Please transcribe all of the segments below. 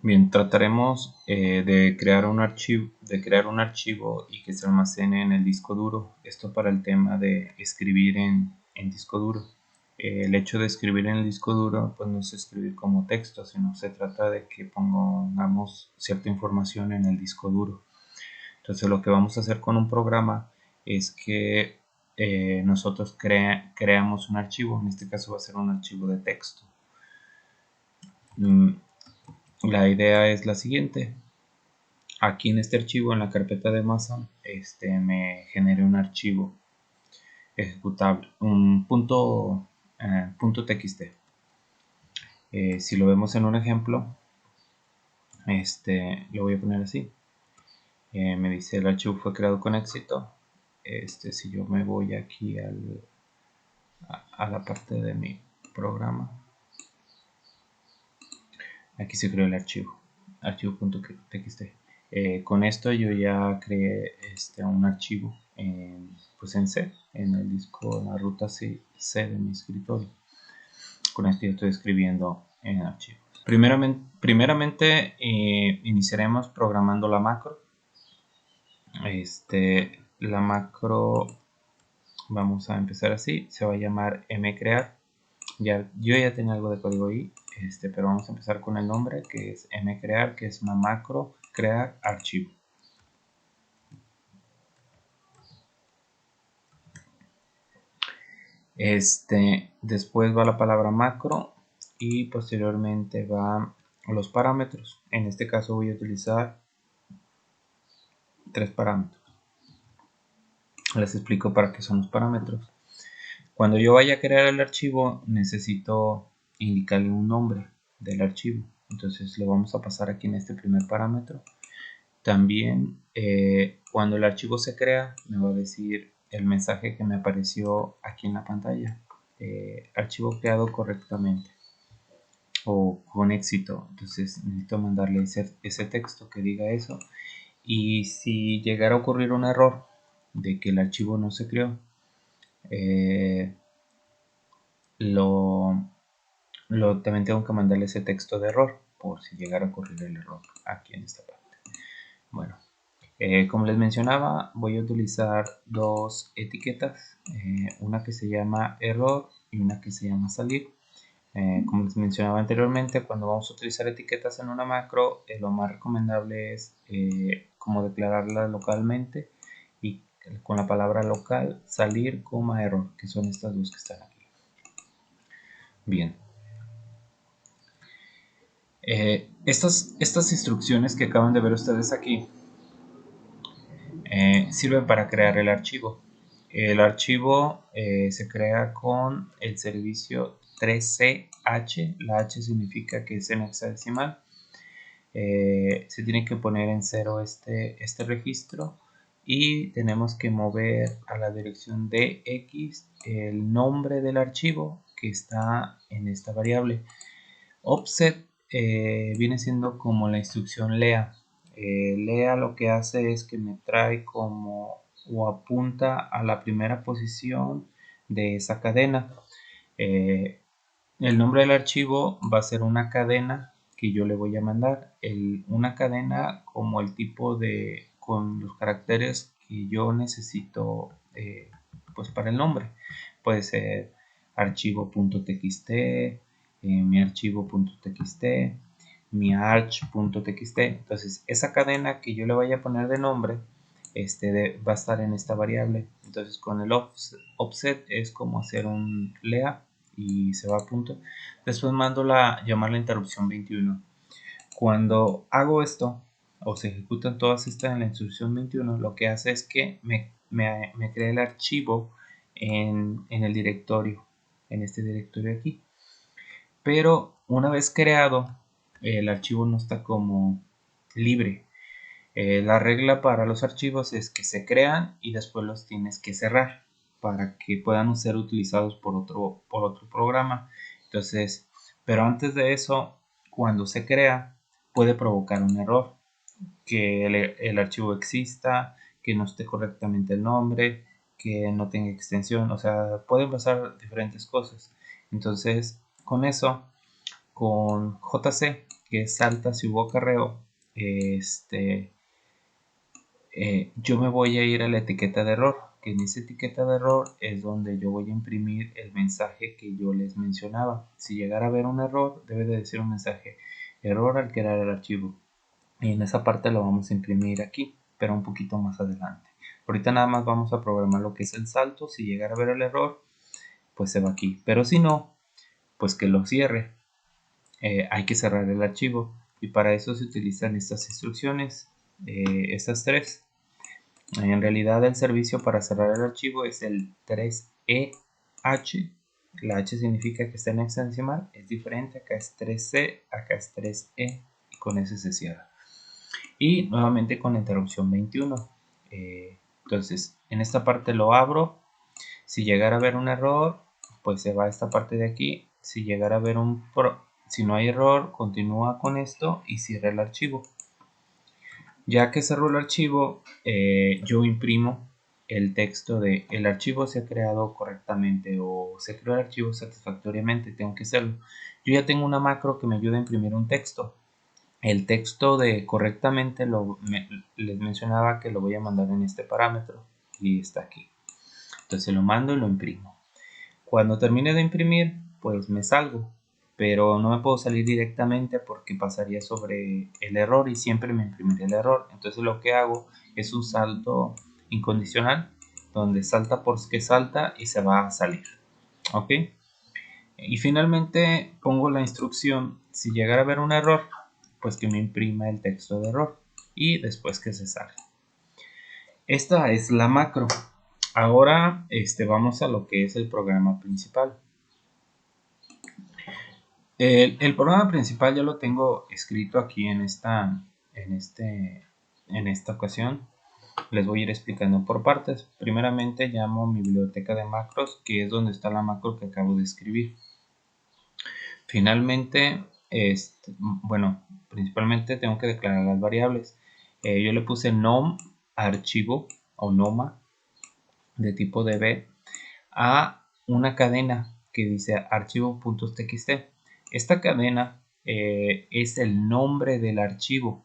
Bien, trataremos de crear un archivo y que se almacene en el disco duro. Esto para el tema de escribir en disco duro. El hecho de escribir en el disco duro, pues no es escribir como texto, sino se trata de que pongamos cierta información en el disco duro. Entonces, lo que vamos a hacer con un programa es que nosotros creamos un archivo. En este caso va a ser un archivo de texto. La idea es la siguiente. Aquí en este archivo, en la carpeta de Amazon, me generé un archivo ejecutable, un punto txt. Si lo vemos en un ejemplo, lo voy a poner así. Me dice el archivo fue creado con éxito. Si yo me voy aquí a la parte de mi programa, aquí se creó el archivo.txt. Con esto yo ya creé un archivo pues en C, en el disco, en la ruta C de mi escritorio. Con esto ya estoy escribiendo en archivos. Primeramente iniciaremos programando la macro. La macro, vamos a empezar así, se va a llamar mcrear. Yo ya tenía algo de código ahí, pero vamos a empezar con el nombre, que es mcrear, que es una macro crear archivo. Después va la palabra macro y posteriormente van los parámetros. En este caso voy a utilizar 3 parámetros. Les explico para qué son los parámetros. Cuando yo vaya a crear el archivo, necesito indicarle un nombre del archivo. Entonces lo vamos a pasar aquí en este primer parámetro. También cuando el archivo se crea, me va a decir el mensaje que me apareció aquí en la pantalla. Archivo creado correctamente o con éxito. Entonces necesito mandarle ese texto que diga eso. Y si llegara a ocurrir un error de que el archivo no se creó, también tengo que mandarle ese texto de error por si llegara a ocurrir el error aquí en esta parte. Bueno, como les mencionaba, voy a utilizar dos etiquetas, una que se llama error y una que se llama salir. Como les mencionaba anteriormente, cuando vamos a utilizar etiquetas en una macro, lo más recomendable es como declararla localmente y con la palabra local salir, error, que son estas dos que están aquí. Bien. Estas instrucciones que acaban de ver ustedes aquí sirven para crear el archivo. El archivo se crea con el servicio 3CH. La H significa que es en hexadecimal. Se tiene que poner en 0 este registro y tenemos que mover a la dirección de X el nombre del archivo que está en esta variable. Offset viene siendo como la instrucción lea. Lea lo que hace es que me trae como o apunta a la primera posición de esa cadena. El nombre del archivo va a ser una cadena que yo le voy a mandar. Una cadena como el tipo con los caracteres que yo necesito pues para el nombre. Puede ser archivo.txt, mi archivo.txt, mi arch.txt. Entonces esa cadena que yo le vaya a poner de nombre va a estar en esta variable. Entonces con el offset es como hacer un lea y se va a punto. Después mando llamar la interrupción 21. Cuando hago esto o se ejecutan todas estas en la instrucción 21, lo que hace es que me crea el archivo en el directorio, en este directorio aquí. Pero una vez creado, el archivo no está como libre. La regla para los archivos es que se crean y después los tienes que cerrar para que puedan ser utilizados por otro programa. Entonces, pero antes de eso, cuando se crea, puede provocar un error, que el archivo exista, que no esté correctamente el nombre, que no tenga extensión, o sea, pueden pasar diferentes cosas. Entonces, con eso, con JC que es salta si hubo acarreo, yo me voy a ir a la etiqueta de error, que en esa etiqueta de error es donde yo voy a imprimir el mensaje que yo les mencionaba. Si llegara a haber un error, debe de decir un mensaje: error al crear el archivo. Y en esa parte lo vamos a imprimir aquí, pero un poquito más adelante. Ahorita nada más vamos a programar lo que es el salto. Si llegara a ver el error, pues se va aquí, pero si no, pues que lo cierre. Hay que cerrar el archivo, y para eso se utilizan estas instrucciones, estas tres. En realidad el servicio para cerrar el archivo es el 3EH. La H significa que está en hexadecimal, es diferente, acá es 3C, acá es 3E, y con eso se cierra. Y nuevamente con la interrupción 21. Entonces en esta parte lo abro. Si llegara a haber un error, pues se va a esta parte de aquí. Si llegara a haber si no hay error, continúa con esto y cierra el archivo. Ya que cerró el archivo, yo imprimo el texto de el archivo se ha creado correctamente o se creó el archivo satisfactoriamente. Tengo que hacerlo. Yo ya tengo una macro que me ayuda a imprimir un texto. El texto de correctamente les mencionaba que lo voy a mandar en este parámetro y está aquí. Entonces lo mando y lo imprimo. Cuando termine de imprimir, pues me salgo, pero no me puedo salir directamente porque pasaría sobre el error y siempre me imprimiría el error. Entonces lo que hago es un salto incondicional, donde salta porque salta y se va a salir. ¿Ok? Y finalmente pongo la instrucción: si llegara a haber un error, pues que me imprima el texto de error y después que se salga. Esta es la macro. Ahora vamos a lo que es el programa principal. El programa principal ya lo tengo escrito aquí en esta ocasión. Les voy a ir explicando por partes. Primeramente llamo mi biblioteca de macros, que es donde está la macro que acabo de escribir. Finalmente, bueno, principalmente tengo que declarar las variables. Yo le puse nom archivo o noma de tipo db a una cadena que dice archivo.txt. Esta cadena es el nombre del archivo.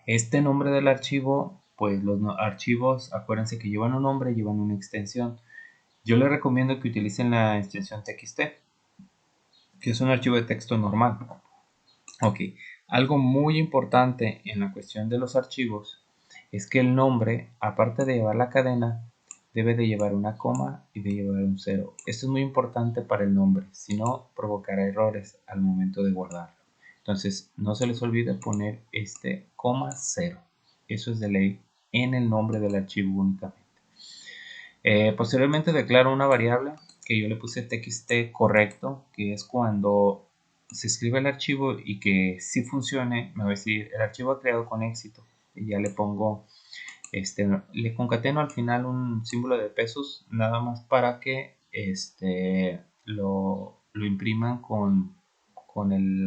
Este nombre del archivo, pues los archivos, acuérdense que llevan un nombre, llevan una extensión. Yo les recomiendo que utilicen la extensión txt, que es un archivo de texto normal. Ok, algo muy importante en la cuestión de los archivos es que el nombre, aparte de llevar la cadena, debe de llevar una coma y de llevar un cero. Esto es muy importante para el nombre, si no provocará errores al momento de guardarlo. Entonces no se les olvide poner este coma cero. Eso es de ley en el nombre del archivo únicamente. Posteriormente declaro una variable que yo le puse txt correcto, que es cuando se escribe el archivo y que si funcione, me va a decir el archivo ha creado con éxito. Y ya le pongo, le concateno al final un símbolo de pesos, nada más para que lo impriman con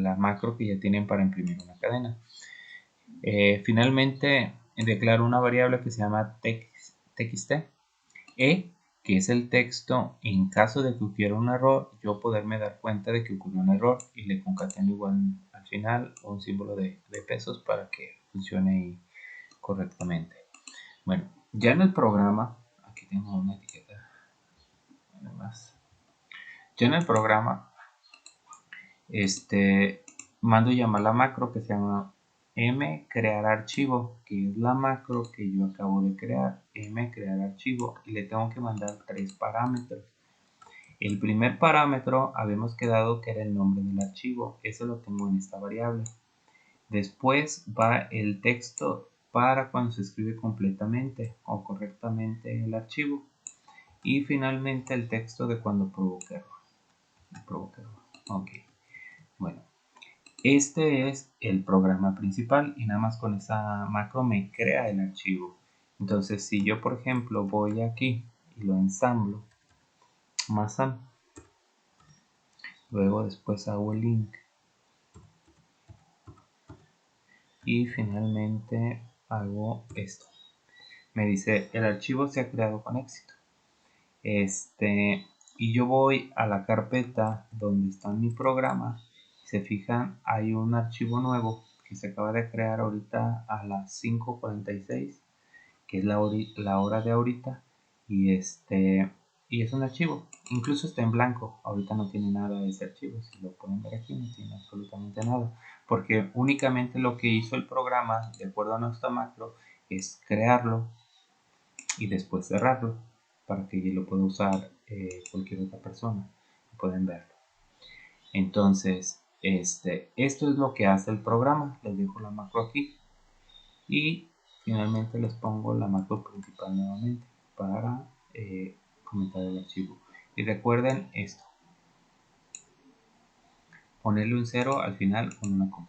la macro que ya tienen para imprimir una cadena. Finalmente declaro una variable que se llama txt que es el texto. En caso de que ocurra un error, yo poderme dar cuenta de que ocurrió un error, y le concateno igual al final un símbolo de pesos para que funcione correctamente. Bueno, ya en el programa, aquí tengo una etiqueta además. Ya en el programa, mando llamar la macro que se llama m crear archivo, que es la macro que yo acabo de crear, m crear archivo, y le tengo que mandar 3 parámetros. El primer parámetro habíamos quedado que era el nombre del archivo, eso lo tengo en esta variable. Después va el texto para cuando se escribe completamente o correctamente el archivo, y finalmente el texto de cuando provoca error. Ok, bueno, este es el programa principal y nada más con esa macro me crea el archivo. Entonces si yo por ejemplo voy aquí y lo ensamblo, masam, luego después hago el link y finalmente hago esto, me dice el archivo se ha creado con éxito. Y yo voy a la carpeta donde está mi programa Si se fijan, hay un archivo nuevo que se acaba de crear ahorita a las 5:46, que es la hora de ahorita, y y es un archivo, incluso está en blanco, ahorita no tiene nada de ese archivo, si lo pueden ver aquí no tiene absolutamente nada, porque únicamente lo que hizo el programa, de acuerdo a nuestra macro, es crearlo y después cerrarlo, para que lo pueda usar cualquier otra persona, pueden verlo. Entonces, esto es lo que hace el programa, les dejo la macro aquí, y finalmente les pongo la macro principal nuevamente para comentar el archivo. Y recuerden esto, ponerle un 0 al final con una coma.